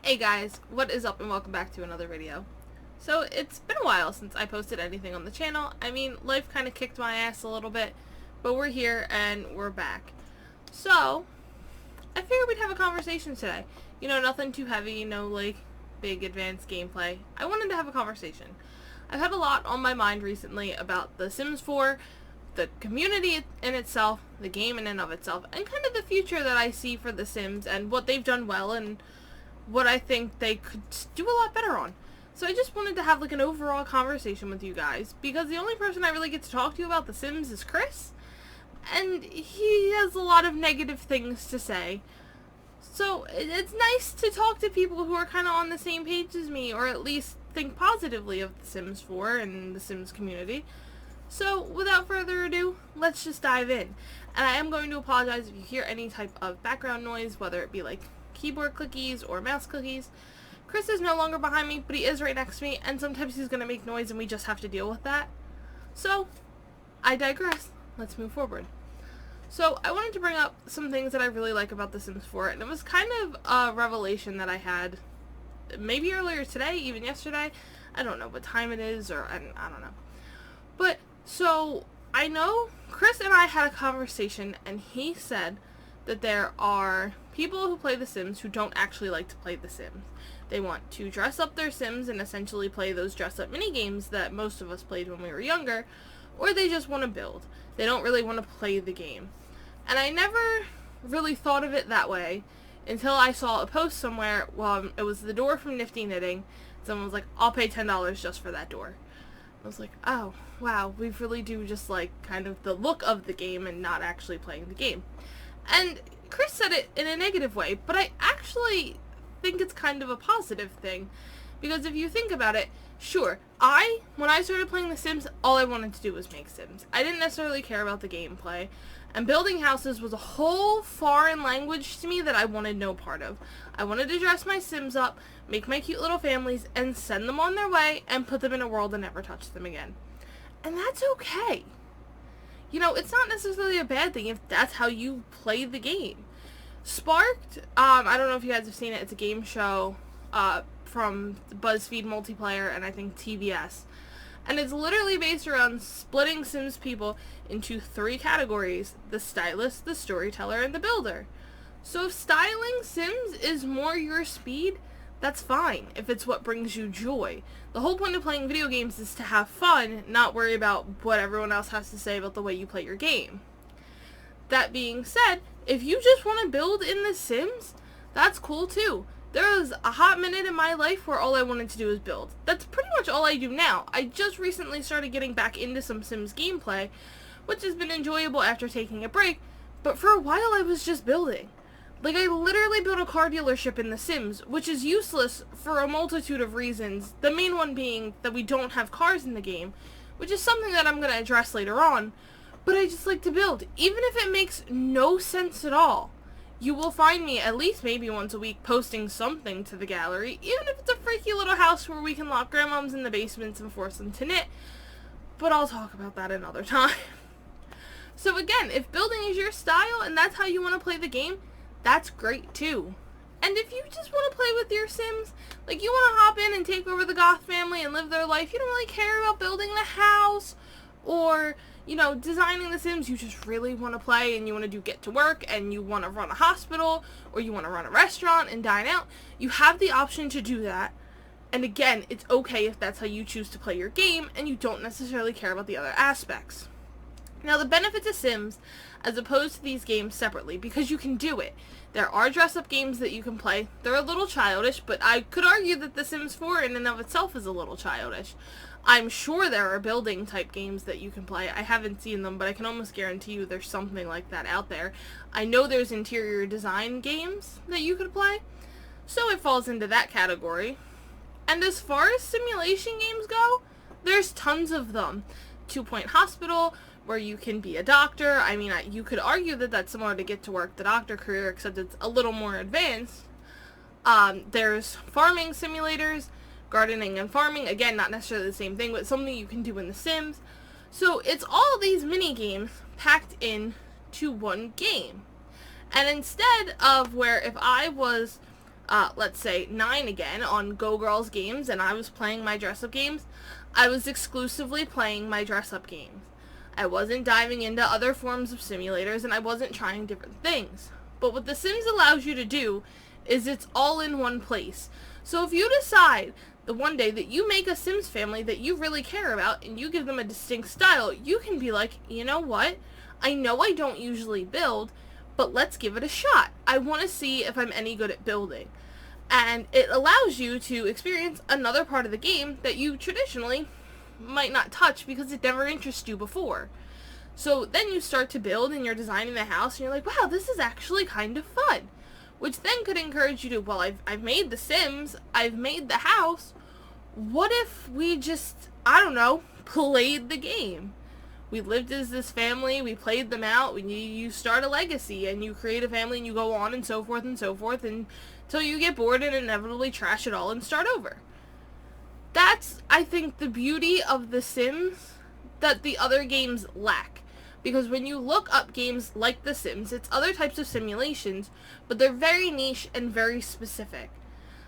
Hey guys, what is up and welcome back to another video. So it's been a while since I posted anything on the channel. I mean, life kind of kicked my ass a little bit, but we're here and we're back. So, I figured we'd have a conversation today. You know, nothing too heavy, no like big advanced gameplay. I wanted to have a conversation. I've had a lot on my mind recently about The Sims 4, the community in itself, the game in and of itself, and kind of the future that I see for The Sims and what they've done well and what I think they could do a lot better on. So I just wanted to have like an overall conversation with you guys, because the only person I really get to talk to about The Sims is Chris, and he has a lot of negative things to say. So it's nice to talk to people who are kind of on the same page as me, or at least think positively of The Sims 4 and the Sims community. So without further ado, let's just dive in. And I am going to apologize if you hear any type of background noise, whether it be like keyboard clickies or mouse clickies. Chris is no longer behind me, but he is right next to me, and sometimes he's going to make noise and we just have to deal with that. So, I digress. Let's move forward. So, I wanted to bring up some things that I really like about The Sims 4, and it was kind of a revelation that I had maybe earlier today, even yesterday. I don't know what time it is, or I don't know. But, so, I know Chris and I had a conversation, and he said that there are people who play The Sims who don't actually like to play The Sims. They want to dress up their Sims and essentially play those dress-up mini-games that most of us played when we were younger, or they just want to build. They don't really want to play the game. And I never really thought of it that way until I saw a post somewhere, it was the door from Nifty Knitting. Someone was like, I'll pay $10 just for that door. I was like, oh, wow, we really do just like kind of the look of the game and not actually playing the game. And Chris said it in a negative way, but I actually think it's kind of a positive thing. Because if you think about it, sure, when I started playing The Sims, all I wanted to do was make Sims. I didn't necessarily care about the gameplay. And building houses was a whole foreign language to me that I wanted no part of. I wanted to dress my Sims up, make my cute little families, and send them on their way, and put them in a world and never touch them again. And that's okay. You know, it's not necessarily a bad thing if that's how you play the game. Sparked, I don't know if you guys have seen it, it's a game show from BuzzFeed Multiplayer and I think TBS. And it's literally based around splitting Sims people into 3 categories: the stylist, the storyteller, and the builder. So if styling Sims is more your speed, that's fine, if it's what brings you joy. The whole point of playing video games is to have fun, not worry about what everyone else has to say about the way you play your game. That being said, if you just want to build in The Sims, that's cool too. There was a hot minute in my life where all I wanted to do was build. That's pretty much all I do now. I just recently started getting back into some Sims gameplay, which has been enjoyable after taking a break, but for a while I was just building. Like, I literally built a car dealership in The Sims, which is useless for a multitude of reasons, the main one being that we don't have cars in the game, which is something that I'm going to address later on, but I just like to build, even if it makes no sense at all. You will find me at least maybe once a week posting something to the gallery, even if it's a freaky little house where we can lock grandmoms in the basements and force them to knit, but I'll talk about that another time. So again, if building is your style and that's how you want to play the game, that's great too. And if you just want to play with your Sims, like you want to hop in and take over the Goth family and live their life, you don't really care about building the house or, you know, designing the Sims, you just really want to play and you want to do get to work and you want to run a hospital or you want to run a restaurant and dine out, you have the option to do that. And again, it's okay if that's how you choose to play your game and you don't necessarily care about the other aspects. Now, the benefit to Sims, as opposed to these games separately, because you can do it. There are dress-up games that you can play. They're a little childish, but I could argue that The Sims 4 in and of itself is a little childish. I'm sure there are building type games that you can play. I haven't seen them, but I can almost guarantee you there's something like that out there. I know there's interior design games that you could play, so it falls into that category. And as far as simulation games go, there's tons of them. 2 Point Hospital, where you can be a doctor. I mean, you could argue that that's similar to Get to Work, the doctor career, except it's a little more advanced. There's farming simulators, gardening and farming. Again, not necessarily the same thing, but something you can do in The Sims. So it's all these mini games packed into one game. And instead of where if I was let's say 9 again on Go Girls games and I was playing my dress-up games, I was exclusively playing my dress-up games. I wasn't diving into other forms of simulators and I wasn't trying different things. But what The Sims allows you to do is it's all in one place. So if you decide the one day that you make a Sims family that you really care about and you give them a distinct style, you can be like, you know what? I know I don't usually build, but let's give it a shot. I want to see if I'm any good at building. And it allows you to experience another part of the game that you traditionally might not touch because it never interested you before. So then you start to build and you're designing the house and you're like, wow, this is actually kind of fun. Which then could encourage you to, well, I've made The Sims, I've made the house, what if we just, I don't know, played the game? We lived as this family, we played them out, you start a legacy and you create a family and you go on and so forth until you get bored and inevitably trash it all and start over. That's, I think, the beauty of The Sims that the other games lack. Because when you look up games like The Sims, it's other types of simulations, but they're very niche and very specific.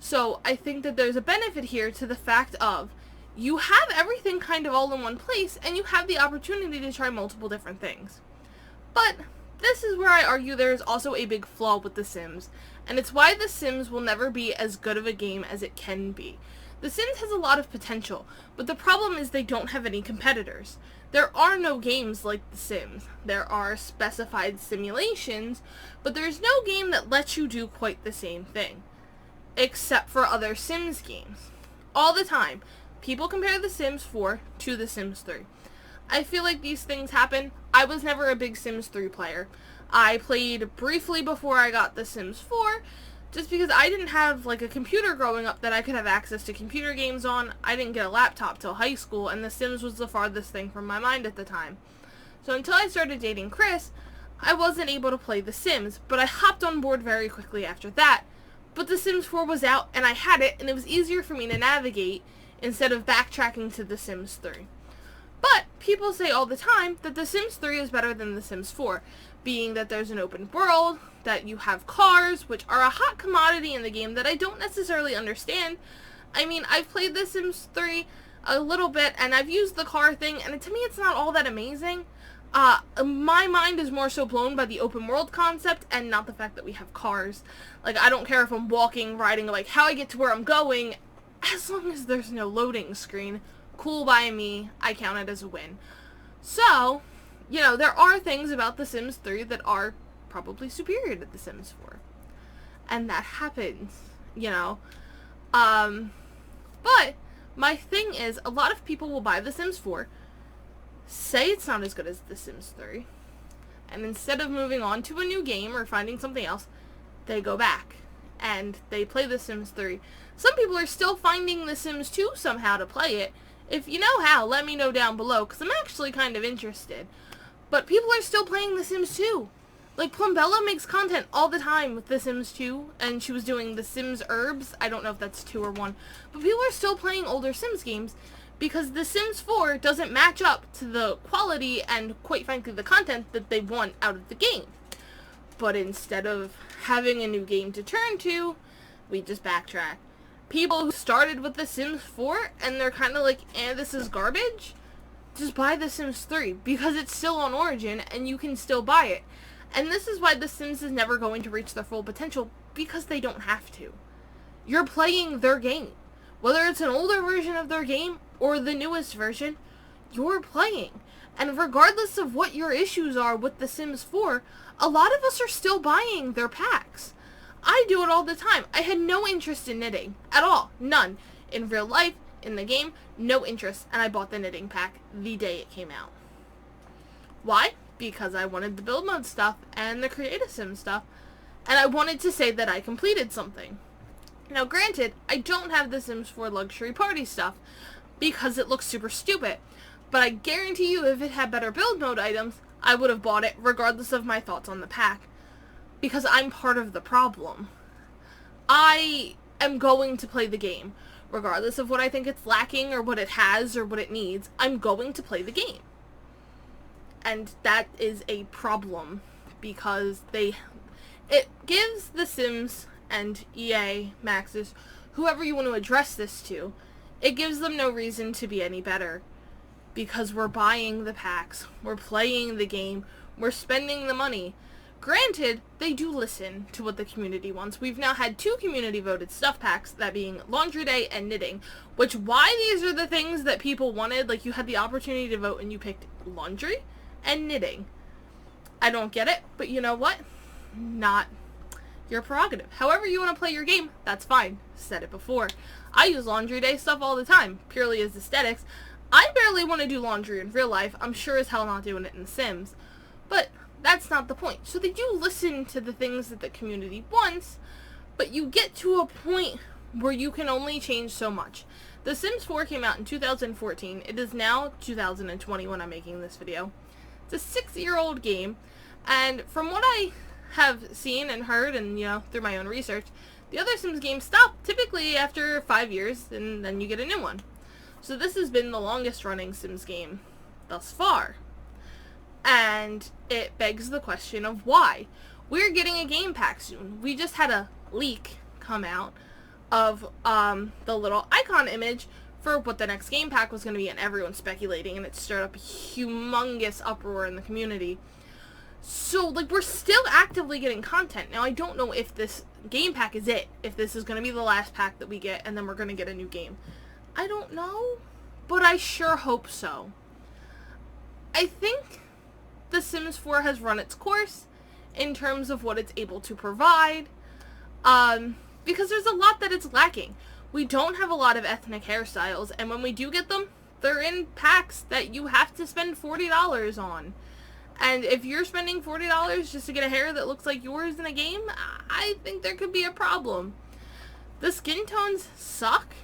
So I think that there's a benefit here to the fact of you have everything kind of all in one place and you have the opportunity to try multiple different things. But this is where I argue there is also a big flaw with The Sims, and it's why The Sims will never be as good of a game as it can be. The Sims has a lot of potential, but the problem is they don't have any competitors. There are no games like The Sims. There are specified simulations, but there's no game that lets you do quite the same thing. Except for other Sims games. All the time, people compare The Sims 4 to The Sims 3. I feel like these things happen. I was never a big Sims 3 player. I played briefly before I got The Sims 4, just because I didn't have like a computer growing up that I could have access to computer games on. I didn't get a laptop till high school, and The Sims was the farthest thing from my mind at the time. So until I started dating Chris, I wasn't able to play The Sims, but I hopped on board very quickly after that. But The Sims 4 was out, and I had it, and it was easier for me to navigate instead of backtracking to The Sims 3. But people say all the time that The Sims 3 is better than The Sims 4, being that there's an open world, that you have cars, which are a hot commodity in the game that I don't necessarily understand. I mean, I've played The Sims 3 a little bit, and I've used the car thing, and to me it's not all that amazing. My mind is more so blown by the open world concept and not the fact that we have cars. Like, I don't care if I'm walking, riding, like, how I get to where I'm going, as long as there's no loading screen. Cool by me, I count it as a win. So, you know, there are things about The Sims 3 that are probably superior to The Sims 4. And that happens, you know. But my thing is, a lot of people will buy The Sims 4, say it's not as good as The Sims 3, and instead of moving on to a new game or finding something else, they go back and they play The Sims 3. Some people are still finding The Sims 2 somehow to play it. If you know how, let me know down below, because I'm actually kind of interested. But people are still playing The Sims 2. Like, Plumbella makes content all the time with The Sims 2, and she was doing The Sims Herbs. I don't know if that's 2 or 1. But people are still playing older Sims games because The Sims 4 doesn't match up to the quality and, quite frankly, the content that they want out of the game. But instead of having a new game to turn to, we just backtrack. People who started with The Sims 4 and they're kind of like, this is garbage, just buy The Sims 3 because it's still on Origin and you can still buy it. And this is why The Sims is never going to reach their full potential, because they don't have to. You're playing their game. Whether it's an older version of their game or the newest version, you're playing. And regardless of what your issues are with The Sims 4, a lot of us are still buying their packs. I do it all the time. I had no interest in knitting at all. None. In real life, in the game, no interest. And I bought the knitting pack the day it came out. Why? Because I wanted the build mode stuff and the Create a Sim stuff. And I wanted to say that I completed something. Now granted, I don't have The Sims 4 luxury party stuff because it looks super stupid. But I guarantee you if it had better build mode items, I would have bought it regardless of my thoughts on the pack. Because I'm part of the problem. I am going to play the game. Regardless of what I think it's lacking or what it has or what it needs, I'm going to play the game. And that is a problem because it gives The Sims and EA, Maxis, whoever you want to address this to, it gives them no reason to be any better. Because we're buying the packs, we're playing the game, we're spending the money. Granted, they do listen to what the community wants. We've now had 2 community voted stuff packs, that being Laundry Day and Knitting, which why these are the things that people wanted, like you had the opportunity to vote and you picked Laundry and Knitting. I don't get it, but you know what? Not your prerogative. However you want to play your game, that's fine. Said it before. I use Laundry Day stuff all the time, purely as aesthetics. I barely want to do laundry in real life. I'm sure as hell not doing it in The Sims. But that's not the point. So they do listen to the things that the community wants, but you get to a point where you can only change so much. The Sims 4 came out in 2014. It is now 2020 when I'm making this video. It's a 6-year-old game, and from what I have seen and heard, and through my own research, the other Sims games stop typically after 5 years, and then you get a new one. So this has been the longest running Sims game thus far. And it begs the question of why. We're getting a game pack soon. We just had a leak come out of the little icon image for what the next game pack was going to be, and everyone's speculating, and it stirred up a humongous uproar in the community. So, we're still actively getting content. Now, I don't know if this game pack is it, if this is going to be the last pack that we get, and then we're going to get a new game. I don't know, but I sure hope so. I think The Sims 4 has run its course in terms of what it's able to provide, because there's a lot that it's lacking. We don't have a lot of ethnic hairstyles, and when we do get them, they're in packs that you have to spend $40 on. And if you're spending $40 just to get a hair that looks like yours in a game, I think there could be a problem. The skin tones suck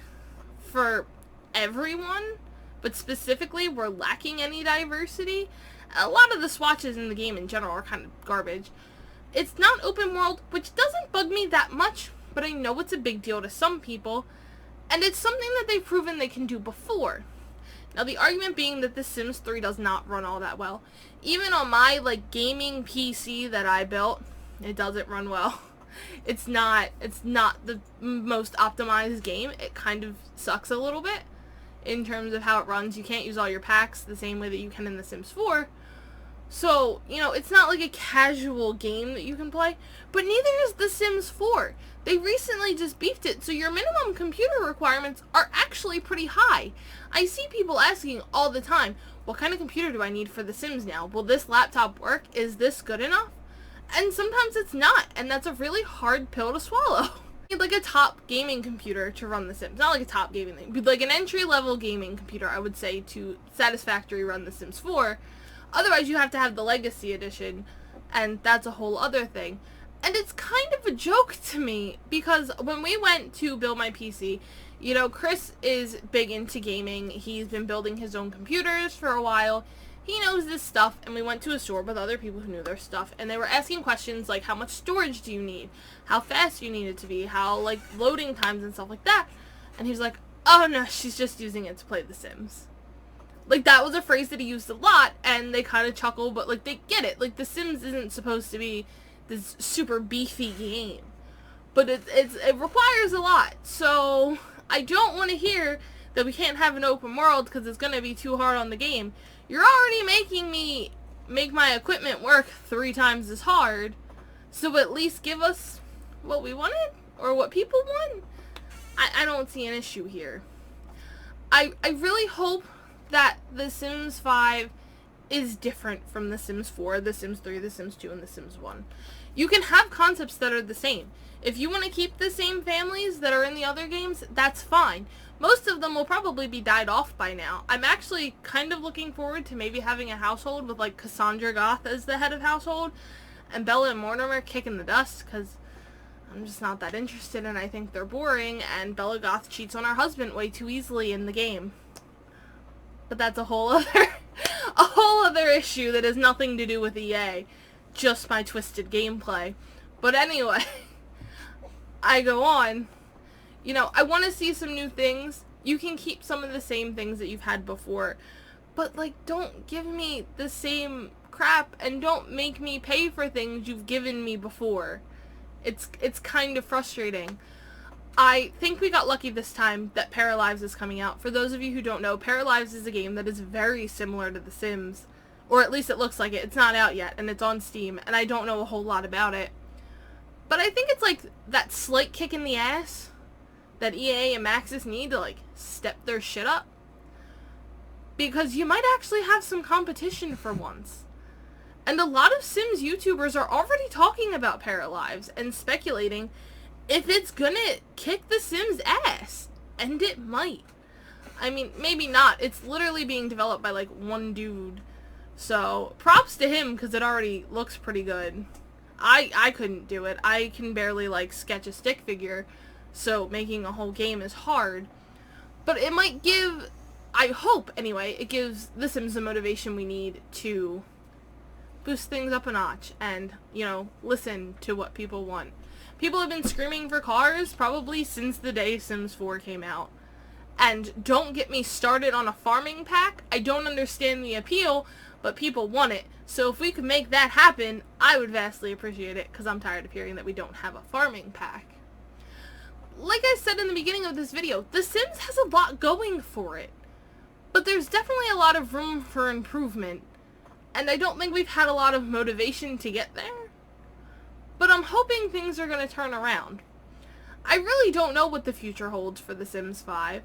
for everyone, but specifically we're lacking any diversity. A lot of the swatches in the game in general are kind of garbage. It's not open world, which doesn't bug me that much, but I know it's a big deal to some people, and it's something that they've proven they can do before. Now, the argument being that The Sims 3 does not run all that well. Even on my, gaming PC that I built, it doesn't run well. It's not the most optimized game. It kind of sucks a little bit in terms of how it runs. You can't use all your packs the same way that you can in The Sims 4. So, it's not like a casual game that you can play, but neither is The Sims 4. They recently just beefed it, so your minimum computer requirements are actually pretty high. I see people asking all the time, what kind of computer do I need for The Sims now? Will this laptop work? Is this good enough? And sometimes it's not, and that's a really hard pill to swallow. You need a top gaming computer to run The Sims. Not like a top gaming thing, but an entry-level gaming computer, I would say, to satisfactorily run The Sims 4. Otherwise, you have to have the Legacy Edition, and that's a whole other thing. And it's kind of a joke to me, because when we went to build my PC, Chris is big into gaming. He's been building his own computers for a while. He knows this stuff, and we went to a store with other people who knew their stuff, and they were asking questions like, how much storage do you need? How fast do you need it to be? How, loading times and stuff like that? And he was like, oh no, she's just using it to play The Sims. That was a phrase that he used a lot, and they kind of chuckle, but, they get it. The Sims isn't supposed to be this super beefy game. But it requires a lot, so I don't want to hear that we can't have an open world because it's going to be too hard on the game. You're already making me make my equipment work 3 times as hard, so at least give us what we wanted, or what people want. I don't see an issue here. I really hope that The Sims 5 is different from The Sims 4, The Sims 3, The Sims 2, and The Sims 1. You can have concepts that are the same. If you want to keep the same families that are in the other games, that's fine. Most of them will probably be died off by now. I'm actually kind of looking forward to maybe having a household with Cassandra Goth as the head of household, and Bella and Mortimer kicking the dust, because I'm just not that interested, and I think they're boring, and Bella Goth cheats on her husband way too easily in the game. But that's a whole other issue that has nothing to do with EA. Just my twisted gameplay. But anyway, I go on. I want to see some new things. You can keep some of the same things that you've had before, but don't give me the same crap, and don't make me pay for things you've given me before. It's kind of frustrating. I think we got lucky this time that Paralives is coming out. For those of you who don't know, Paralives is a game that is very similar to The Sims. Or at least it looks like it. It's not out yet, and it's on Steam, and I don't know a whole lot about it. But I think it's like that slight kick in the ass that EA and Maxis need to like step their shit up. Because you might actually have some competition for once. And a lot of Sims YouTubers are already talking about Paralives and speculating if it's gonna kick The Sims ass. And it might. I mean, maybe not. It's literally being developed by like one dude. So, props to him because it already looks pretty good. I couldn't do it. I can barely like sketch a stick figure. So, making a whole game is hard. But it might give, I hope anyway, it gives The Sims the motivation we need to boost things up a notch and, you know, listen to what people want. People have been screaming for cars probably since the day Sims 4 came out. And don't get me started on a farming pack. I don't understand the appeal, but people want it. So if we could make that happen, I would vastly appreciate it because I'm tired of hearing that we don't have a farming pack. Like I said in the beginning of this video, The Sims has a lot going for it. But there's definitely a lot of room for improvement. And I don't think we've had a lot of motivation to get there. But I'm hoping things are going to turn around. I really don't know what the future holds for The Sims 5.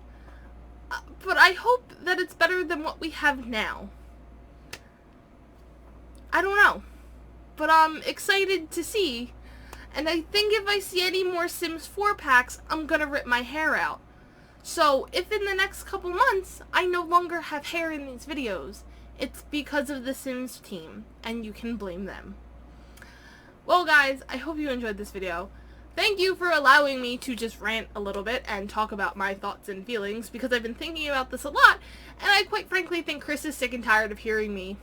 But I hope that it's better than what we have now. I don't know. But I'm excited to see. And I think if I see any more Sims 4 packs, I'm going to rip my hair out. So, if in the next couple months, I no longer have hair in these videos, it's because of the Sims team, and you can blame them. Well guys, I hope you enjoyed this video. Thank you for allowing me to just rant a little bit and talk about my thoughts and feelings, because I've been thinking about this a lot, and I quite frankly think Chris is sick and tired of hearing me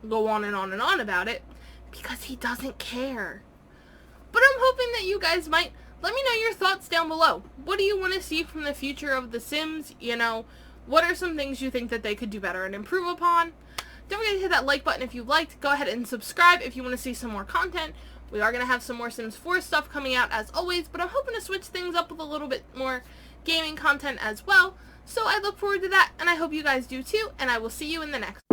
go on and on and on about it, because he doesn't care. But I'm hoping that you guys might. Let me know your thoughts down below. What do you want to see from the future of The Sims? You know, what are some things you think that they could do better and improve upon? Don't forget to hit that like button if you liked. Go ahead and subscribe if you want to see some more content. We are going to have some more Sims 4 stuff coming out as always, but I'm hoping to switch things up with a little bit more gaming content as well. So I look forward to that, and I hope you guys do too, and I will see you in the next one.